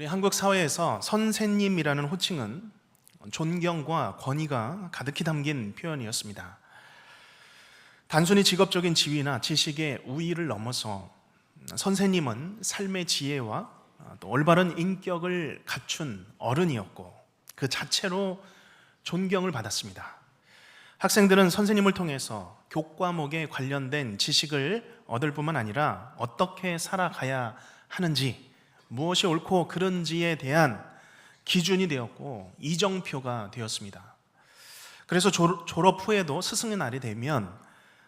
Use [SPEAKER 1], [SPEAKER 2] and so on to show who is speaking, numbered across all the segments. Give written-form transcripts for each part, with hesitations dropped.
[SPEAKER 1] 우리 한국 사회에서 선생님이라는 호칭은 존경과 권위가 가득히 담긴 표현이었습니다. 단순히 직업적인 지위나 지식의 우위를 넘어서 선생님은 삶의 지혜와 또 올바른 인격을 갖춘 어른이었고 그 자체로 존경을 받았습니다. 학생들은 선생님을 통해서 교과목에 관련된 지식을 얻을 뿐만 아니라 어떻게 살아가야 하는지, 무엇이 옳고 그른지에 대한 기준이 되었고 이정표가 되었습니다. 그래서 졸업 후에도 스승의 날이 되면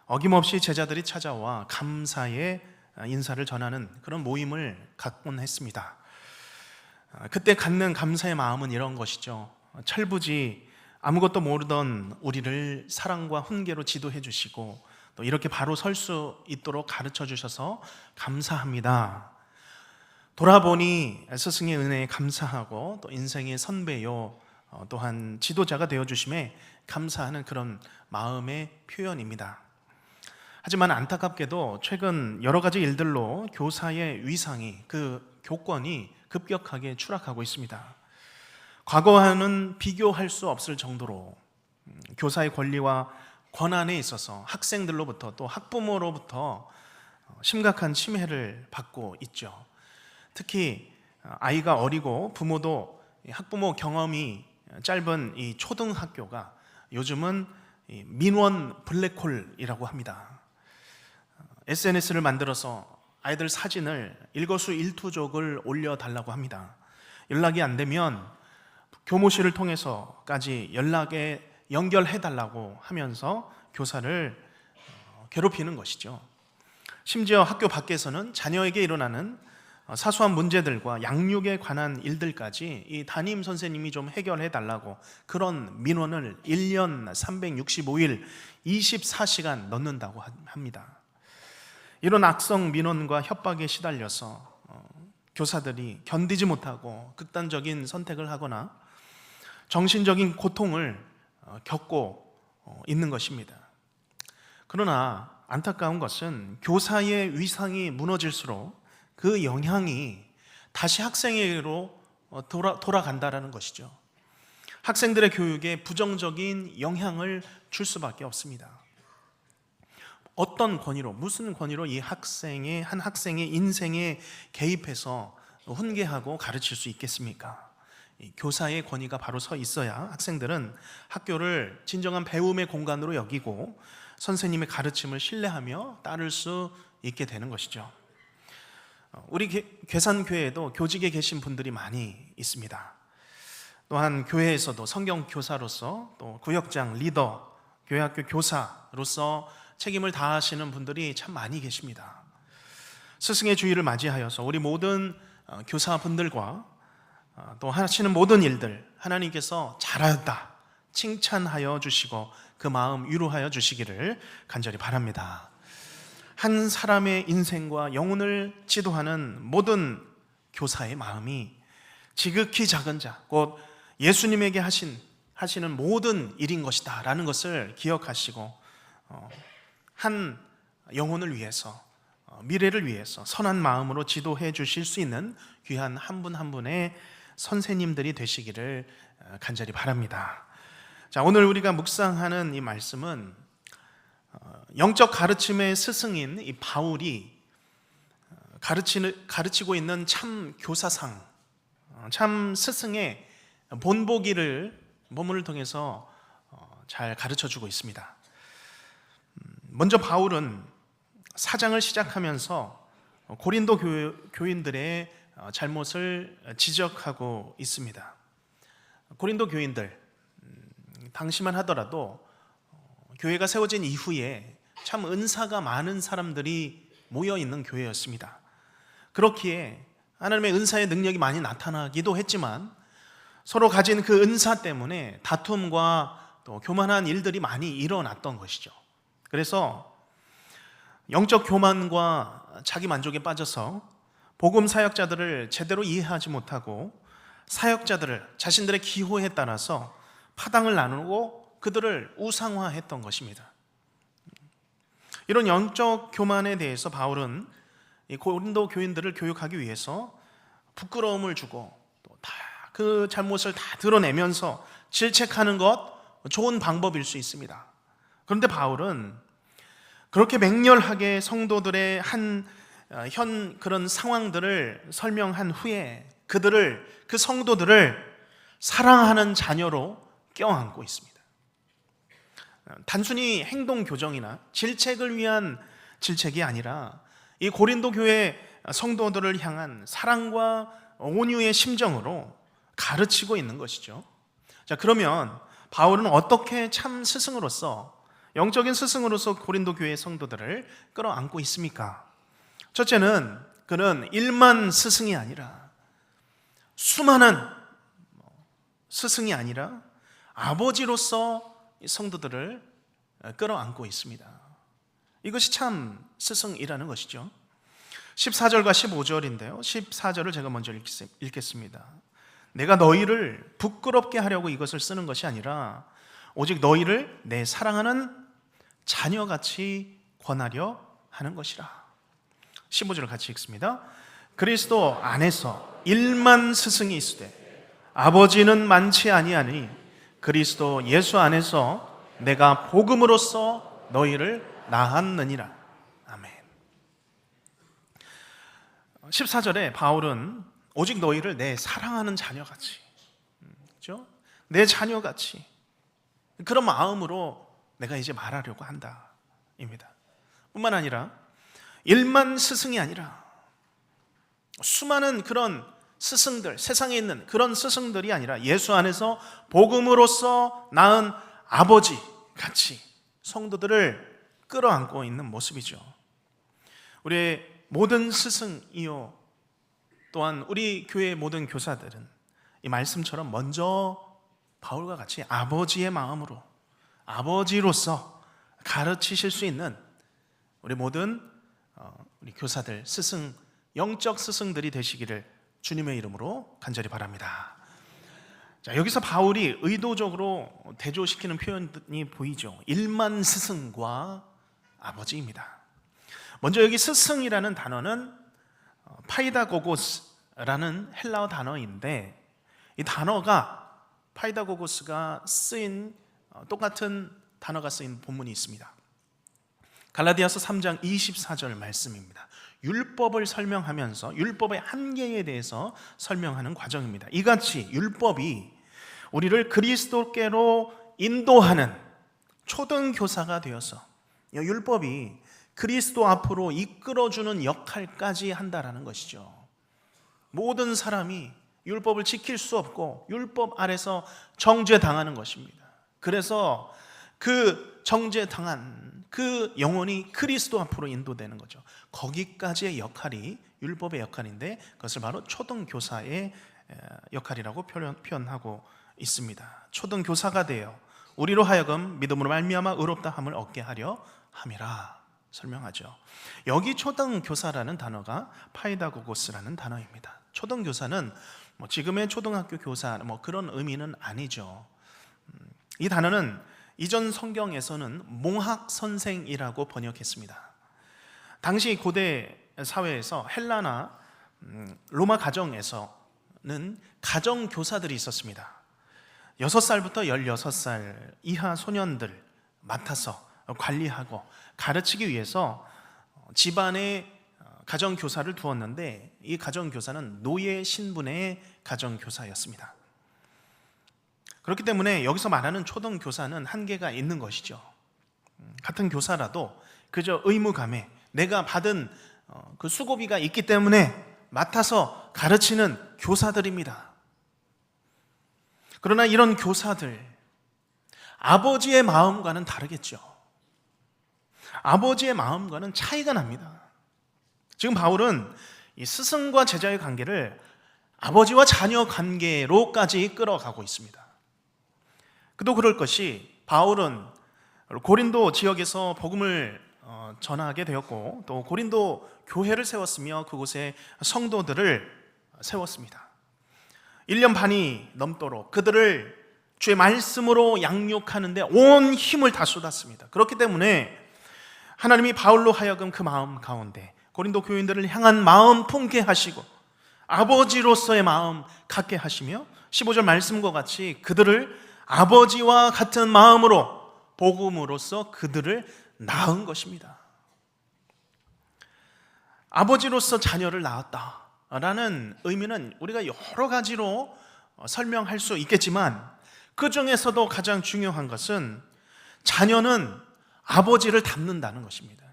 [SPEAKER 1] 어김없이 제자들이 찾아와 감사의 인사를 전하는 그런 모임을 갖곤 했습니다. 그때 갖는 감사의 마음은 이런 것이죠. 철부지 아무것도 모르던 우리를 사랑과 훈계로 지도해 주시고 또 이렇게 바로 설 수 있도록 가르쳐 주셔서 감사합니다. 돌아보니 스승의 은혜에 감사하고 또 인생의 선배요 또한 지도자가 되어주심에 감사하는 그런 마음의 표현입니다. 하지만 안타깝게도 최근 여러 가지 일들로 교사의 위상이, 그 교권이 급격하게 추락하고 있습니다. 과거와는 비교할 수 없을 정도로 교사의 권리와 권한에 있어서 학생들로부터 또 학부모로부터 심각한 침해를 받고 있죠. 특히 아이가 어리고 부모도 학부모 경험이 짧은 이 초등학교가 요즘은 민원 블랙홀이라고 합니다. SNS를 만들어서 아이들 사진을 일거수일투족을 올려달라고 합니다. 연락이 안 되면 교무실을 통해서까지 연락에 연결해달라고 하면서 교사를 괴롭히는 것이죠. 심지어 학교 밖에서는 자녀에게 일어나는 사소한 문제들과 양육에 관한 일들까지 이 담임 선생님이 좀 해결해달라고 그런 민원을 1년 365일 24시간 넣는다고 합니다. 이런 악성 민원과 협박에 시달려서 교사들이 견디지 못하고 극단적인 선택을 하거나 정신적인 고통을 겪고 있는 것입니다. 그러나 안타까운 것은 교사의 위상이 무너질수록 그 영향이 다시 학생에게로 돌아간다는 것이죠. 학생들의 교육에 부정적인 영향을 줄 수밖에 없습니다. 어떤 권위로, 무슨 권위로 한 학생의 인생에 개입해서 훈계하고 가르칠 수 있겠습니까? 교사의 권위가 바로 서 있어야 학생들은 학교를 진정한 배움의 공간으로 여기고 선생님의 가르침을 신뢰하며 따를 수 있게 되는 것이죠. 우리 괴산교회에도 교직에 계신 분들이 많이 있습니다. 또한 교회에서도 성경교사로서 또 구역장, 리더, 교회학교 교사로서 책임을 다하시는 분들이 참 많이 계십니다. 스승의 주일을 맞이하여서 우리 모든 교사분들과 또 하시는 모든 일들 하나님께서 잘하였다 칭찬하여 주시고 그 마음 위로하여 주시기를 간절히 바랍니다. 한 사람의 인생과 영혼을 지도하는 모든 교사의 마음이 지극히 작은 자, 곧 예수님에게 하시는 모든 일인 것이다 라는 것을 기억하시고 한 영혼을 위해서, 미래를 위해서 선한 마음으로 지도해 주실 수 있는 귀한 한 분 한 분의 선생님들이 되시기를 간절히 바랍니다. 자, 오늘 우리가 묵상하는 이 말씀은 영적 가르침의 스승인 이 바울이 가르치고 있는 참 교사상, 참 스승의 본보기를 본문을 통해서 잘 가르쳐주고 있습니다. 먼저 바울은 사장을 시작하면서 고린도 교인들의 잘못을 지적하고 있습니다. 고린도 교인들, 당시만 하더라도 교회가 세워진 이후에 참 은사가 많은 사람들이 모여있는 교회였습니다. 그렇기에 하나님의 은사의 능력이 많이 나타나기도 했지만 서로 가진 그 은사 때문에 다툼과 또 교만한 일들이 많이 일어났던 것이죠. 그래서 영적 교만과 자기 만족에 빠져서 복음 사역자들을 제대로 이해하지 못하고 사역자들을 자신들의 기호에 따라서 파당을 나누고 그들을 우상화했던 것입니다. 이런 영적 교만에 대해서 바울은 이 고린도 교인들을 교육하기 위해서 부끄러움을 주고 그 잘못을 다 드러내면서 질책하는 것 좋은 방법일 수 있습니다. 그런데 바울은 그렇게 맹렬하게 성도들의 현 그런 상황들을 설명한 후에 그 성도들을 사랑하는 자녀로 껴안고 있습니다. 단순히 행동 교정이나 질책을 위한 질책이 아니라 이 고린도 교회 성도들을 향한 사랑과 온유의 심정으로 가르치고 있는 것이죠. 자, 그러면 바울은 어떻게 참 스승으로서, 영적인 스승으로서 고린도 교회 성도들을 끌어안고 있습니까? 첫째는 그는 일만 스승이 아니라 수많은 스승이 아니라 아버지로서 성도들을 끌어안고 있습니다. 이것이 참 스승이라는 것이죠. 14절과 15절인데요 14절을 제가 먼저 읽겠습니다. 내가 너희를 부끄럽게 하려고 이것을 쓰는 것이 아니라 오직 너희를 내 사랑하는 자녀같이 권하려 하는 것이라. 15절을 같이 읽습니다. 그리스도 안에서 일만 스승이 있으되 아버지는 많지 아니하니 그리스도 예수 안에서 내가 복음으로써 너희를 낳았느니라. 아멘. 14절에 바울은 오직 너희를 내 사랑하는 자녀같이, 그렇죠? 내 자녀같이, 그런 마음으로 내가 이제 말하려고 한다 입니다. 뿐만 아니라 일만 스승이 아니라 수많은 그런 스승들, 세상에 있는 그런 스승들이 아니라 예수 안에서 복음으로써 낳은 아버지 같이 성도들을 끌어안고 있는 모습이죠. 우리의 모든 스승이요 또한 우리 교회의 모든 교사들은 이 말씀처럼 먼저 바울과 같이 아버지의 마음으로, 아버지로서 가르치실 수 있는 우리 모든 우리 교사들, 스승, 영적 스승들이 되시기를 주님의 이름으로 간절히 바랍니다. 자, 여기서 바울이 의도적으로 대조시키는 표현이 보이죠. 일만 스승과 아버지입니다. 먼저 여기 스승이라는 단어는 파이다고고스라는 헬라어 단어인데, 이 단어가 파이다고고스가 쓰인 똑같은 단어가 쓰인 본문이 있습니다. 갈라디아서 3장 24절 말씀입니다. 율법을 설명하면서 율법의 한계에 대해서 설명하는 과정입니다. 이같이 율법이 우리를 그리스도께로 인도하는 초등교사가 되어서, 율법이 그리스도 앞으로 이끌어주는 역할까지 한다라는 것이죠. 모든 사람이 율법을 지킬 수 없고 율법 아래서 정죄당하는 것입니다. 그래서 그 정죄당한 그 영혼이 그리스도 앞으로 인도되는 거죠. 거기까지의 역할이 율법의 역할인데 그것을 바로 초등교사의 역할이라고 표현하고 있습니다. 초등교사가 되어 우리로 하여금 믿음으로 말미암아 의롭다함을 얻게 하려 함이라 설명하죠. 여기 초등교사라는 단어가 파이다고고스라는 단어입니다. 초등교사는 지금의 초등학교 교사 그런 의미는 아니죠. 이 단어는 이전 성경에서는 몽학선생이라고 번역했습니다. 당시 고대 사회에서 헬라나 로마 가정에서는 가정교사들이 있었습니다. 6살부터 16살 이하 소년들 맡아서 관리하고 가르치기 위해서 집안에 가정교사를 두었는데, 이 가정교사는 노예 신분의 가정교사였습니다. 그렇기 때문에 여기서 말하는 초등교사는 한계가 있는 것이죠. 같은 교사라도 그저 의무감에 내가 받은 그 수고비가 있기 때문에 맡아서 가르치는 교사들입니다. 그러나 이런 교사들, 아버지의 마음과는 다르겠죠. 아버지의 마음과는 차이가 납니다. 지금 바울은 이 스승과 제자의 관계를 아버지와 자녀 관계로까지 끌어가고 있습니다. 그도 그럴 것이, 바울은 고린도 지역에서 복음을 전하게 되었고 또 고린도 교회를 세웠으며 그곳에 성도들을 세웠습니다. 1년 반이 넘도록 그들을 주의 말씀으로 양육하는데 온 힘을 다 쏟았습니다. 그렇기 때문에 하나님이 바울로 하여금 그 마음 가운데 고린도 교인들을 향한 마음 품게 하시고 아버지로서의 마음 갖게 하시며 15절 말씀과 같이 그들을 아버지와 같은 마음으로 복음으로써 그들을 낳은 것입니다. 아버지로서 자녀를 낳았다라는 의미는 우리가 여러 가지로 설명할 수 있겠지만 그 중에서도 가장 중요한 것은 자녀는 아버지를 닮는다는 것입니다.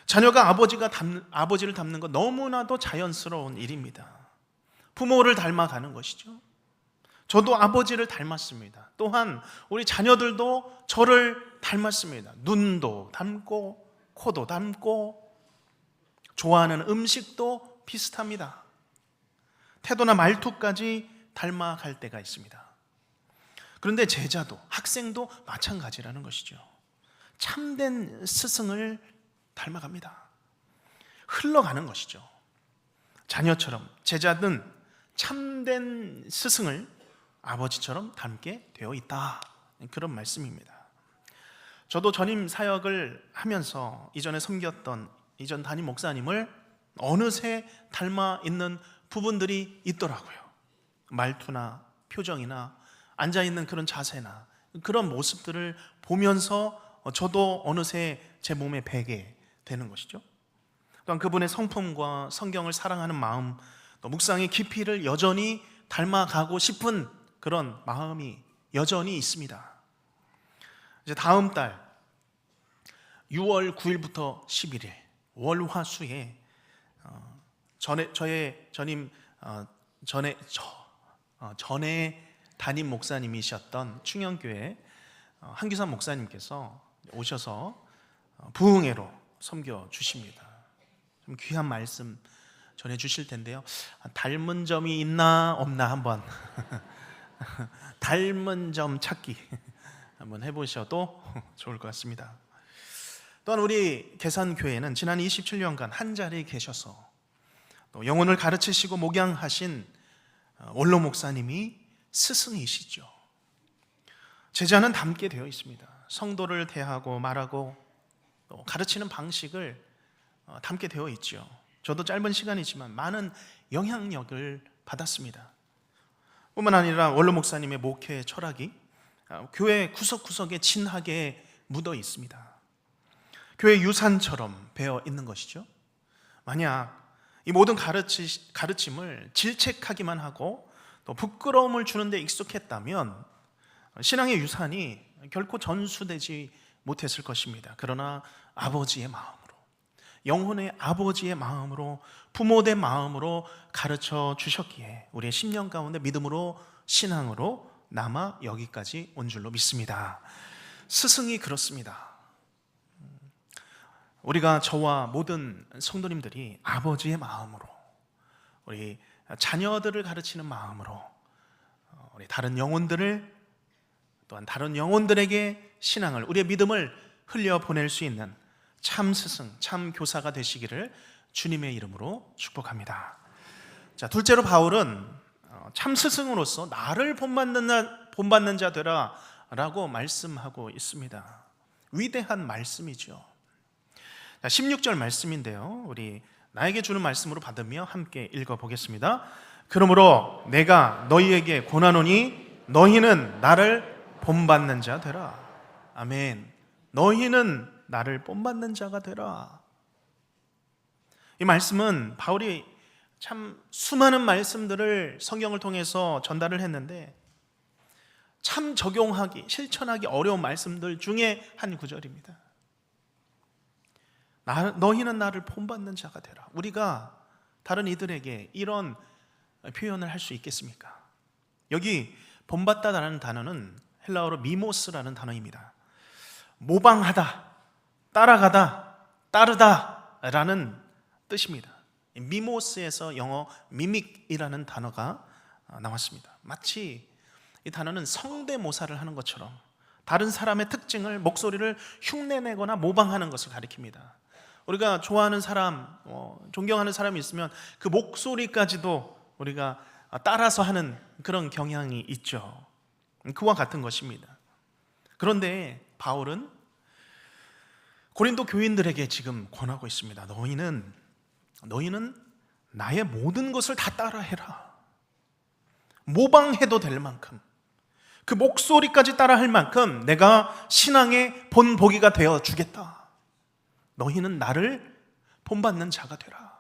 [SPEAKER 1] 자녀가 아버지를 닮는 것 너무나도 자연스러운 일입니다. 부모를 닮아가는 것이죠. 저도 아버지를 닮았습니다. 또한 우리 자녀들도 저를 닮았습니다. 눈도 닮고 코도 닮고 좋아하는 음식도 비슷합니다. 태도나 말투까지 닮아갈 때가 있습니다. 그런데 제자도 학생도 마찬가지라는 것이죠. 참된 스승을 닮아갑니다. 흘러가는 것이죠. 자녀처럼 제자는 참된 스승을 아버지처럼 닮게 되어 있다, 그런 말씀입니다. 저도 전임 사역을 하면서 이전에 섬겼던 이전 담임 목사님을 어느새 닮아 있는 부분들이 있더라고요. 말투나 표정이나 앉아있는 그런 자세나 그런 모습들을 보면서 저도 어느새 제 몸에 배게 되는 것이죠. 또한 그분의 성품과 성경을 사랑하는 마음, 또 묵상의 깊이를 여전히 닮아가고 싶은 그런 마음이 여전히 있습니다. 이제 다음 달 6월 9일부터 11일 월화수에 전에 담임 목사님이셨던 충영교회 한규삼 목사님께서 오셔서 부흥회로 섬겨 주십니다. 좀 귀한 말씀 전해 주실 텐데요. 닮은 점이 있나 없나 한번 닮은 점 찾기 한번 해보셔도 좋을 것 같습니다. 또한 우리 계산교회는 지난 27년간 한 자리에 계셔서 또 영혼을 가르치시고 목양하신 원로 목사님이 스승이시죠. 제자는 닮게 되어 있습니다. 성도를 대하고 말하고 또 가르치는 방식을 닮게 되어 있죠. 저도 짧은 시간이지만 많은 영향력을 받았습니다. 뿐만 아니라 원로 목사님의 목회 철학이 교회 구석구석에 진하게 묻어 있습니다. 교회 유산처럼 배어 있는 것이죠. 만약 이 모든 가르침을 질책하기만 하고 또 부끄러움을 주는 데 익숙했다면 신앙의 유산이 결코 전수되지 못했을 것입니다. 그러나 아버지의 마음으로, 영혼의 아버지의 마음으로, 부모된 마음으로 가르쳐 주셨기에 우리의 10년 가운데 믿음으로 신앙으로 남아 여기까지 온 줄로 믿습니다. 스승이 그렇습니다. 우리가 저와 모든 성도님들이 아버지의 마음으로, 우리 자녀들을 가르치는 마음으로 우리 다른 영혼들을, 또한 다른 영혼들에게 신앙을, 우리의 믿음을 흘려보낼 수 있는 참 스승, 참 교사가 되시기를 주님의 이름으로 축복합니다. 자, 둘째로 바울은 참 스승으로서 나를 본받는 자 되라 라고 말씀하고 있습니다. 위대한 말씀이죠. 16절 말씀인데요, 우리 나에게 주는 말씀으로 받으며 함께 읽어보겠습니다. 그러므로 내가 너희에게 권하노니 너희는 나를 본받는 자 되라. 아멘. 너희는 나를 본받는 자가 되라. 이 말씀은 바울이 참 수많은 말씀들을 성경을 통해서 전달을 했는데 참 적용하기, 실천하기 어려운 말씀들 중에 한 구절입니다. 너희는 나를 본받는 자가 되라. 우리가 다른 이들에게 이런 표현을 할 수 있겠습니까? 여기 본받다라는 단어는 헬라어로 미모스라는 단어입니다. 모방하다, 따라가다, 따르다라는 뜻입니다. 미모스에서 영어 미믹이라는 단어가 나왔습니다. 마치 이 단어는 성대모사를 하는 것처럼 다른 사람의 특징을, 목소리를 흉내내거나 모방하는 것을 가리킵니다. 우리가 좋아하는 사람, 존경하는 사람이 있으면 그 목소리까지도 우리가 따라서 하는 그런 경향이 있죠. 그와 같은 것입니다. 그런데 바울은 고린도 교인들에게 지금 권하고 있습니다. 너희는 나의 모든 것을 다 따라해라. 모방해도 될 만큼, 그 목소리까지 따라할 만큼 내가 신앙의 본보기가 되어 주겠다. 너희는 나를 본받는 자가 되라.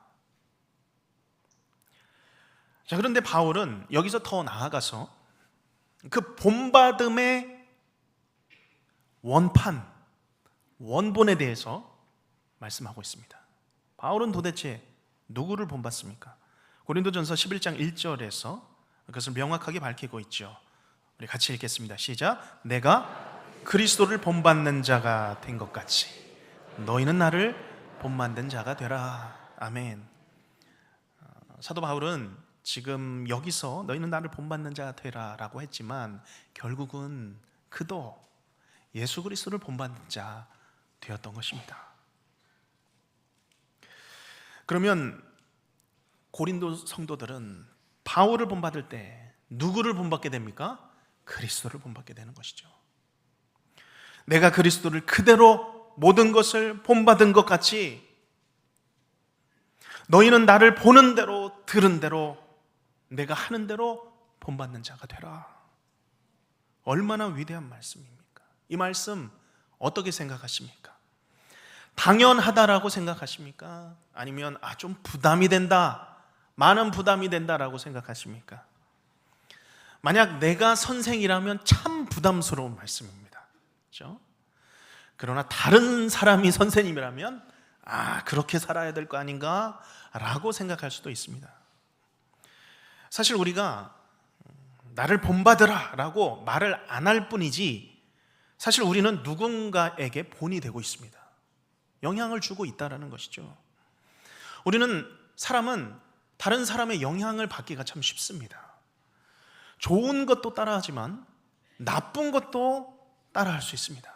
[SPEAKER 1] 자, 그런데 바울은 여기서 더 나아가서 그 본받음의 원본에 대해서 말씀하고 있습니다. 바울은 도대체 누구를 본받습니까? 고린도전서 11장 1절에서 그것을 명확하게 밝히고 있죠. 우리 같이 읽겠습니다. 시작. 내가 그리스도를 본받는 자가 된 것 같이 너희는 나를 본받는 자가 되라. 아멘. 사도 바울은 지금 여기서 너희는 나를 본받는 자가 되라 라고 했지만 결국은 그도 예수 그리스도를 본받는 자 되었던 것입니다. 그러면 고린도 성도들은 바울을 본받을 때 누구를 본받게 됩니까? 그리스도를 본받게 되는 것이죠. 내가 그리스도를 그대로 모든 것을 본받은 것 같이 너희는 나를 보는 대로 들은 대로 내가 하는 대로 본받는 자가 되라. 얼마나 위대한 말씀입니까? 이 말씀 어떻게 생각하십니까? 당연하다라고 생각하십니까? 아니면 좀 부담이 된다, 많은 부담이 된다라고 생각하십니까? 만약 내가 선생이라면 참 부담스러운 말씀입니다. 그렇죠? 그러나 다른 사람이 선생님이라면 그렇게 살아야 될 거 아닌가? 라고 생각할 수도 있습니다. 사실 우리가 나를 본받으라 라고 말을 안 할 뿐이지 사실 우리는 누군가에게 본이 되고 있습니다. 영향을 주고 있다는 것이죠. 사람은 다른 사람의 영향을 받기가 참 쉽습니다. 좋은 것도 따라하지만 나쁜 것도 따라할 수 있습니다.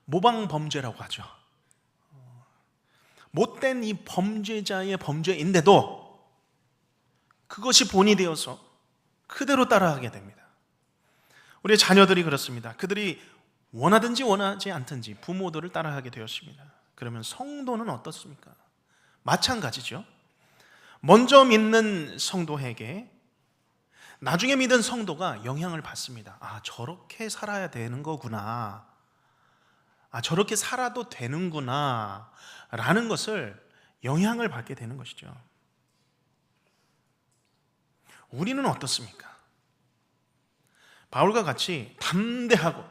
[SPEAKER 1] 모방 범죄라고 하죠. 못된 이 범죄자의 범죄인데도 그것이 본이 되어서 그대로 따라하게 됩니다. 우리의 자녀들이 그렇습니다. 그들이 원하든지 원하지 않든지 부모들을 따라하게 되었습니다. 그러면 성도는 어떻습니까? 마찬가지죠. 먼저 믿는 성도에게 나중에 믿은 성도가 영향을 받습니다. 저렇게 살아야 되는 거구나. 저렇게 살아도 되는구나. 라는 것을 영향을 받게 되는 것이죠. 우리는 어떻습니까? 바울과 같이 담대하고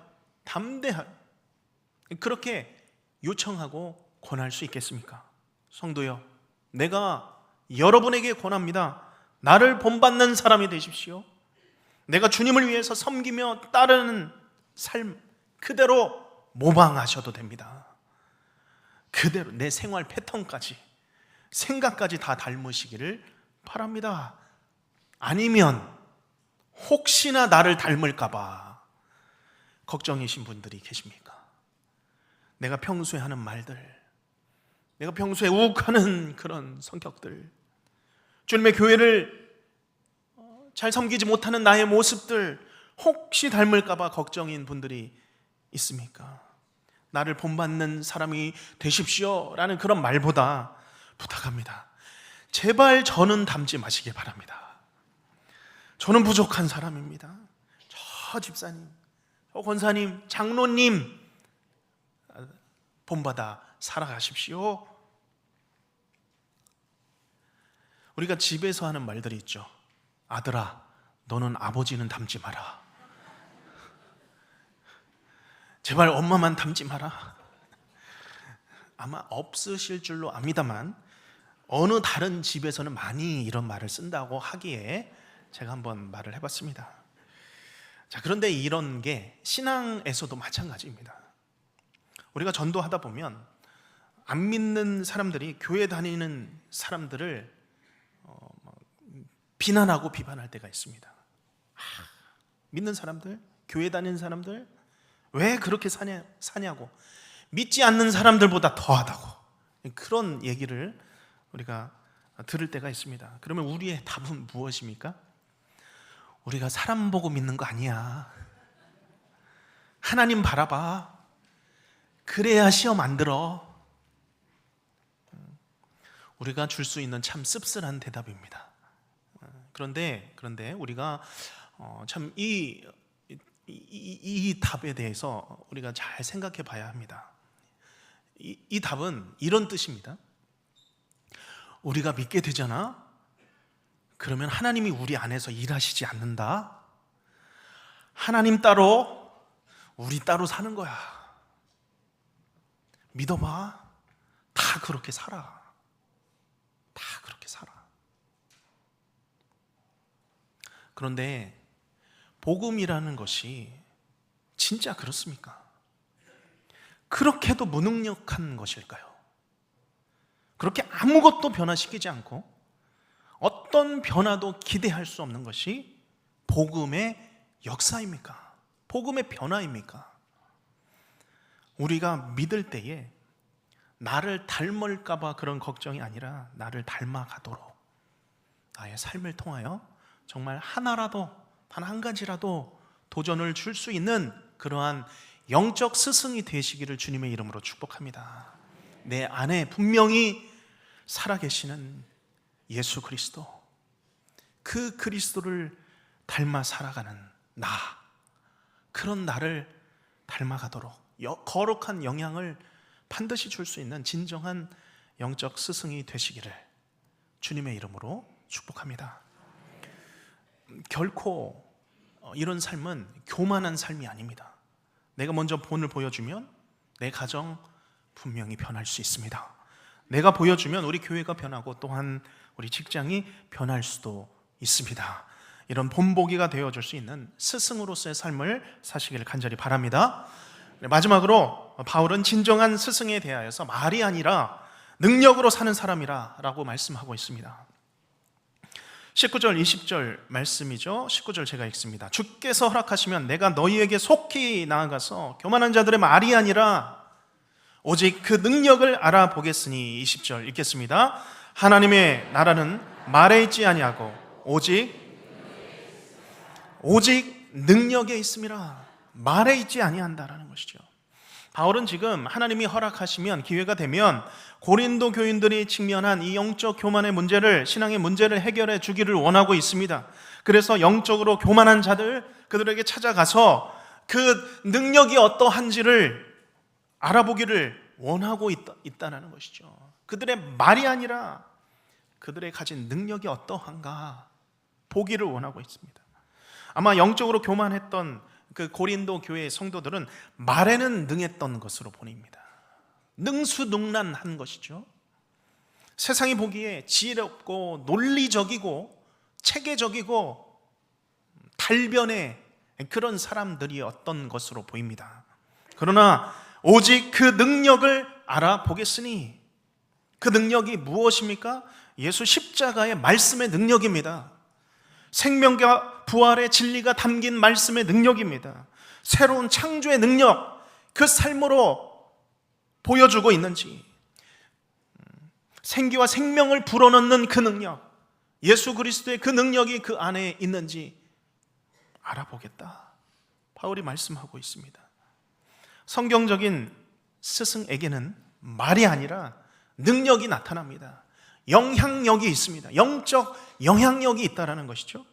[SPEAKER 1] 그렇게 요청하고 권할 수 있겠습니까? 성도여, 내가 여러분에게 권합니다. 나를 본받는 사람이 되십시오. 내가 주님을 위해서 섬기며 따르는 삶 그대로 모방하셔도 됩니다. 그대로 내 생활 패턴까지 생각까지 다 닮으시기를 바랍니다. 아니면 혹시나 나를 닮을까 봐 걱정이신 분들이 계십니까? 내가 평소에 하는 말들, 내가 평소에 욱하는 그런 성격들, 주님의 교회를 잘 섬기지 못하는 나의 모습들 혹시 닮을까 봐 걱정인 분들이 있습니까? 나를 본받는 사람이 되십시오 라는 그런 말보다 부탁합니다. 제발 저는 닮지 마시길 바랍니다. 저는 부족한 사람입니다. 저 집사님, 저 권사님, 장로님 본받아 살아가십시오. 우리가 집에서 하는 말들이 있죠. 아들아, 너는 아버지는 닮지 마라. 제발 엄마만 닮지 마라. 아마 없으실 줄로 압니다만 어느 다른 집에서는 많이 이런 말을 쓴다고 하기에 제가 한번 말을 해봤습니다. 자, 그런데 이런 게 신앙에서도 마찬가지입니다. 우리가 전도하다 보면 안 믿는 사람들이 교회 다니는 사람들을 비난하고 비판할 때가 있습니다. 믿는 사람들, 교회 다니는 사람들 왜 그렇게 사냐고, 믿지 않는 사람들보다 더하다고, 그런 얘기를 우리가 들을 때가 있습니다. 그러면 우리의 답은 무엇입니까? 우리가 사람 보고 믿는 거 아니야. 하나님 바라봐. 그래야 시험 안 들어. 우리가 줄 수 있는 참 씁쓸한 대답입니다. 그런데 우리가 참 이 답에 대해서 우리가 잘 생각해 봐야 합니다. 이 답은 이런 뜻입니다. 우리가 믿게 되잖아? 그러면 하나님이 우리 안에서 일하시지 않는다? 하나님 따로, 우리 따로 사는 거야. 믿어봐. 다 그렇게 살아. 다 그렇게 살아. 그런데 복음이라는 것이 진짜 그렇습니까? 그렇게도 무능력한 것일까요? 그렇게 아무것도 변화시키지 않고 어떤 변화도 기대할 수 없는 것이 복음의 역사입니까? 복음의 변화입니까? 우리가 믿을 때에 나를 닮을까 봐 그런 걱정이 아니라 나를 닮아가도록 나의 삶을 통하여 정말 하나라도, 단 한 가지라도 도전을 줄 수 있는 그러한 영적 스승이 되시기를 주님의 이름으로 축복합니다. 내 안에 분명히 살아계시는 예수 그리스도, 그 그리스도를 닮아 살아가는 나, 그런 나를 닮아가도록 거룩한 영향을 반드시 줄 수 있는 진정한 영적 스승이 되시기를 주님의 이름으로 축복합니다. 결코 이런 삶은 교만한 삶이 아닙니다. 내가 먼저 본을 보여주면 내 가정 분명히 변할 수 있습니다. 내가 보여주면 우리 교회가 변하고 또한 우리 직장이 변할 수도 있습니다. 이런 본보기가 되어줄 수 있는 스승으로서의 삶을 사시기를 간절히 바랍니다. 마지막으로 바울은 진정한 스승에 대하여서 말이 아니라 능력으로 사는 사람이라 라고 말씀하고 있습니다. 19절 20절 말씀이죠. 19절 제가 읽습니다. 주께서 허락하시면 내가 너희에게 속히 나아가서 교만한 자들의 말이 아니라 오직 그 능력을 알아보겠으니. 20절 읽겠습니다. 하나님의 나라는 말에 있지 아니하고 오직 능력에 있음이라. 말에 있지 아니한다라는 것이죠. 바울은 지금 하나님이 허락하시면, 기회가 되면 고린도 교인들이 직면한 이 영적 교만의 문제를, 신앙의 문제를 해결해 주기를 원하고 있습니다. 그래서 영적으로 교만한 자들, 그들에게 찾아가서 그 능력이 어떠한지를 알아보기를 원하고 있다는 것이죠. 그들의 말이 아니라 그들의 가진 능력이 어떠한가 보기를 원하고 있습니다. 아마 영적으로 교만했던 그 고린도 교회의 성도들은 말에는 능했던 것으로 보입니다. 능수능란한 것이죠. 세상이 보기에 지혜롭고 논리적이고 체계적이고 달변의 그런 사람들이었던 것으로 보입니다. 그러나 오직 그 능력을 알아보겠으니, 그 능력이 무엇입니까? 예수 십자가의 말씀의 능력입니다. 생명과 부활의 진리가 담긴 말씀의 능력입니다. 새로운 창조의 능력, 그 삶으로 보여주고 있는지, 생기와 생명을 불어넣는 그 능력, 예수 그리스도의 그 능력이 그 안에 있는지 알아보겠다, 바울이 말씀하고 있습니다. 성경적인 스승에게는 말이 아니라 능력이 나타납니다. 영향력이 있습니다. 영적 영향력이 있다는 것이죠.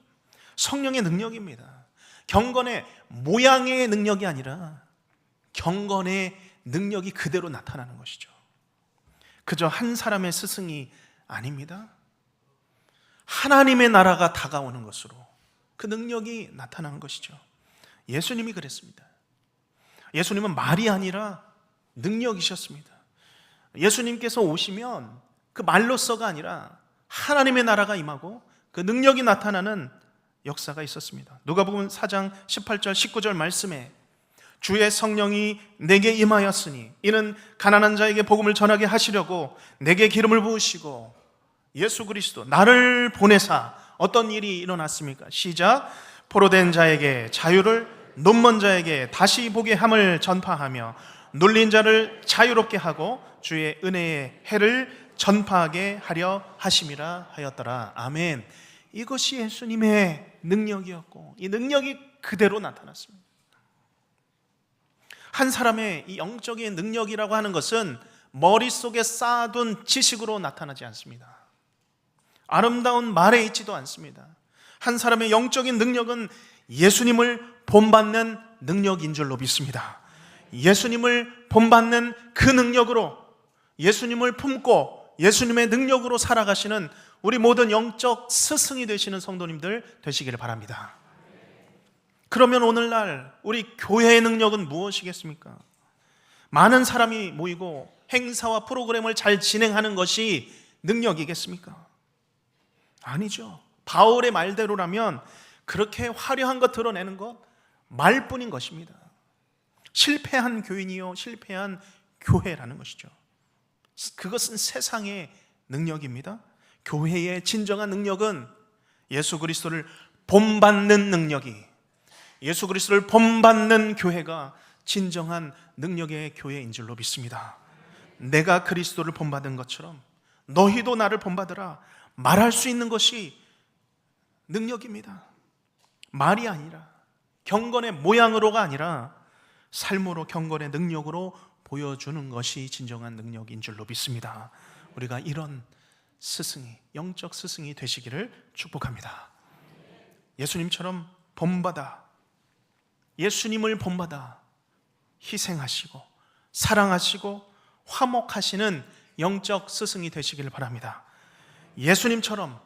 [SPEAKER 1] 성령의 능력입니다. 경건의 모양의 능력이 아니라 경건의 능력이 그대로 나타나는 것이죠. 그저 한 사람의 스승이 아닙니다. 하나님의 나라가 다가오는 것으로 그 능력이 나타나는 것이죠. 예수님이 그랬습니다. 예수님은 말이 아니라 능력이셨습니다. 예수님께서 오시면 그 말로서가 아니라 하나님의 나라가 임하고 그 능력이 나타나는 역사가 있었습니다. 누가복음 4장 18절 19절 말씀에 주의 성령이 내게 임하였으니 이는 가난한 자에게 복음을 전하게 하시려고 내게 기름을 부으시고, 예수 그리스도 나를 보내사 어떤 일이 일어났습니까? 시작. 포로된 자에게 자유를, 눈먼 자에게 다시 보게 함을 전파하며 눌린 자를 자유롭게 하고 주의 은혜의 해를 전파하게 하려 하심이라 하였더라. 아멘. 이것이 예수님의 능력이었고 이 능력이 그대로 나타났습니다. 한 사람의 이 영적인 능력이라고 하는 것은 머릿속에 쌓아둔 지식으로 나타나지 않습니다. 아름다운 말에 있지도 않습니다. 한 사람의 영적인 능력은 예수님을 본받는 능력인 줄로 믿습니다. 예수님을 본받는 그 능력으로, 예수님을 품고 예수님의 능력으로 살아가시는 우리 모든 영적 스승이 되시는 성도님들 되시기를 바랍니다. 그러면 오늘날 우리 교회의 능력은 무엇이겠습니까? 많은 사람이 모이고 행사와 프로그램을 잘 진행하는 것이 능력이겠습니까? 아니죠. 바울의 말대로라면 그렇게 화려한 것 드러내는 것 말뿐인 것입니다. 실패한 교인이요 실패한 교회라는 것이죠. 그것은 세상의 능력입니다. 교회의 진정한 능력은 예수 그리스도를 본받는 능력이, 예수 그리스도를 본받는 교회가 진정한 능력의 교회인 줄로 믿습니다. 내가 그리스도를 본받은 것처럼 너희도 나를 본받으라 말할 수 있는 것이 능력입니다. 말이 아니라, 경건의 모양으로가 아니라 삶으로, 경건의 능력으로 보여주는 것이 진정한 능력인 줄로 믿습니다. 우리가 이런 스승이, 영적 스승이 되시기를 축복합니다. 예수님처럼 본받아, 예수님을 본받아 희생하시고 사랑하시고 화목하시는 영적 스승이 되시기를 바랍니다. 예수님처럼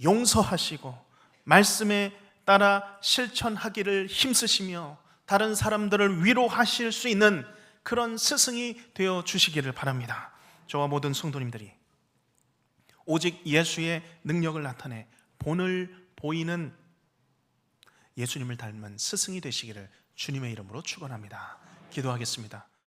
[SPEAKER 1] 용서하시고 말씀에 따라 실천하기를 힘쓰시며 다른 사람들을 위로하실 수 있는 그런 스승이 되어 주시기를 바랍니다. 저와 모든 성도님들이 오직 예수의 능력을 나타내 본을 보이는 예수님을 닮은 스승이 되시기를 주님의 이름으로 축원합니다. 기도하겠습니다.